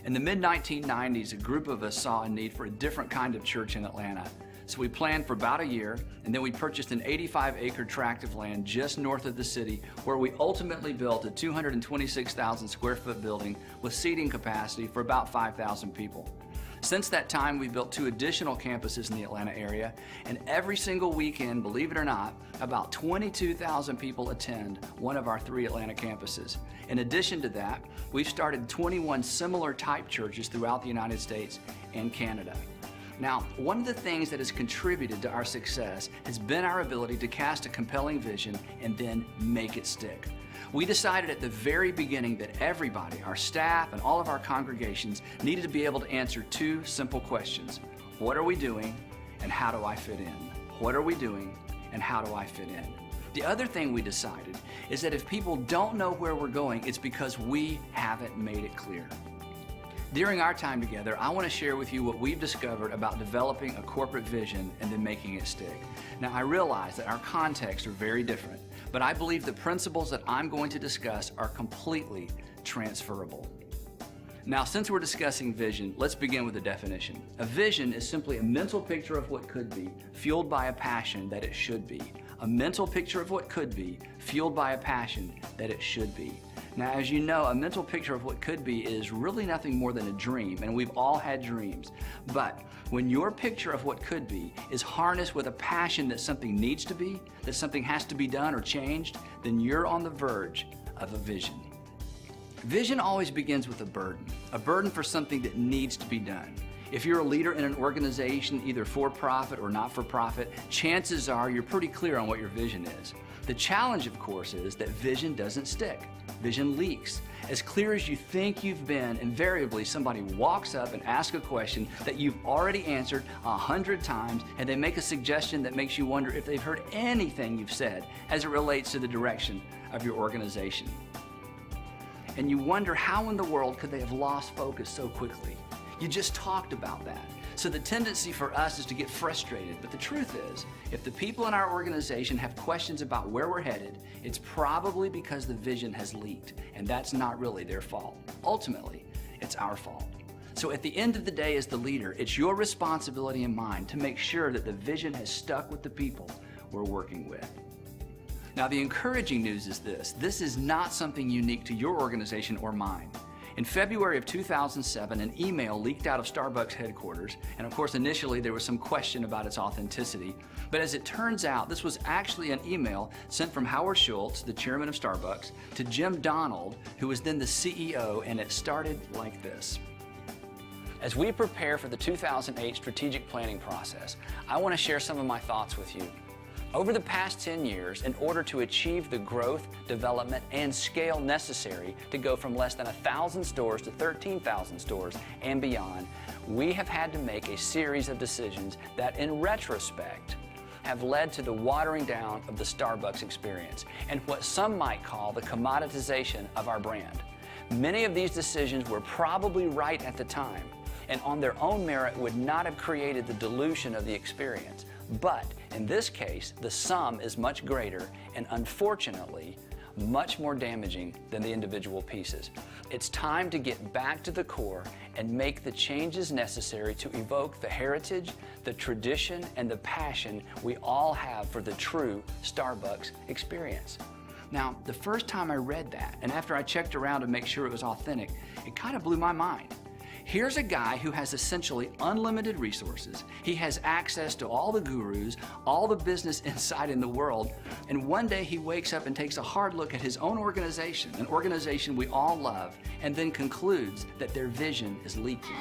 In the mid-1990s, a group of us saw a need for a different kind of church in Atlanta. So we planned for about a year, and then we purchased an 85-acre tract of land just north of the city, where we ultimately built a 226,000 square foot building with seating capacity for about 5,000 people. Since that time, we've built 2 additional campuses in the Atlanta area, and every single weekend, believe it or not, about 22,000 people attend one of our 3 Atlanta campuses. In addition to that, we've started 21 similar type churches throughout the United States and Canada. Now, one of the things that has contributed to our success has been our ability to cast a compelling vision and then make it stick. We decided at the very beginning that everybody, our staff and all of our congregations, needed to be able to answer 2 simple questions. What are we doing and how do I fit in? What are we doing and how do I fit in? The other thing we decided is that if people don't know where we're going, it's because we haven't made it clear. During our time together, I want to share with you what we've discovered about developing a corporate vision and then making it stick. Now, I realize that our contexts are very different, but I believe the principles that I'm going to discuss are completely transferable. Now, since we're discussing vision, let's begin with a definition. A vision is simply a mental picture of what could be, fueled by a passion that it should be. A mental picture of what could be, fueled by a passion that it should be. Now, as you know, a mental picture of what could be is really nothing more than a dream, and we've all had dreams. But when your picture of what could be is harnessed with a passion that something needs to be, that something has to be done or changed, then you're on the verge of a vision. Vision always begins with a burden for something that needs to be done. If you're a leader in an organization, either for-profit or not-for-profit, chances are you're pretty clear on what your vision is. The challenge, of course, is that vision doesn't stick. Vision leaks. As clear as you think you've been, invariably somebody walks up and asks a question that you've already answered 100 times, and they make a suggestion that makes you wonder if they've heard anything you've said as it relates to the direction of your organization. And you wonder how in the world could they have lost focus so quickly? You just talked about that. So the tendency for us is to get frustrated, but the truth is, if the people in our organization have questions about where we're headed, it's probably because the vision has leaked, and that's not really their fault. Ultimately, it's our fault. So at the end of the day, as the leader, it's your responsibility and mine to make sure that the vision has stuck with the people we're working with. Now, the encouraging news is this is not something unique to your organization or mine. In February of 2007, an email leaked out of Starbucks headquarters, and of course initially there was some question about its authenticity, but as it turns out, this was actually an email sent from Howard Schultz, the chairman of Starbucks, to Jim Donald, who was then the CEO, and it started like this. As we prepare for the 2008 strategic planning process, I want to share some of my thoughts with you. Over the past 10 years, in order to achieve the growth, development, and scale necessary to go from less than 1,000 stores to 13,000 stores and beyond, we have had to make a series of decisions that, in retrospect, have led to the watering down of the Starbucks experience and what some might call the commoditization of our brand. Many of these decisions were probably right at the time, and on their own merit would not have created the dilution of the experience. But in this case, the sum is much greater and, unfortunately, much more damaging than the individual pieces. It's time to get back to the core and make the changes necessary to evoke the heritage, the tradition, and the passion we all have for the true Starbucks experience. Now, the first time I read that, and after I checked around to make sure it was authentic, it kind of blew my mind. Here's a guy who has essentially unlimited resources. He has access to all the gurus, all the business insight in the world, and one day he wakes up and takes a hard look at his own organization, an organization we all love, and then concludes that their vision is leaking.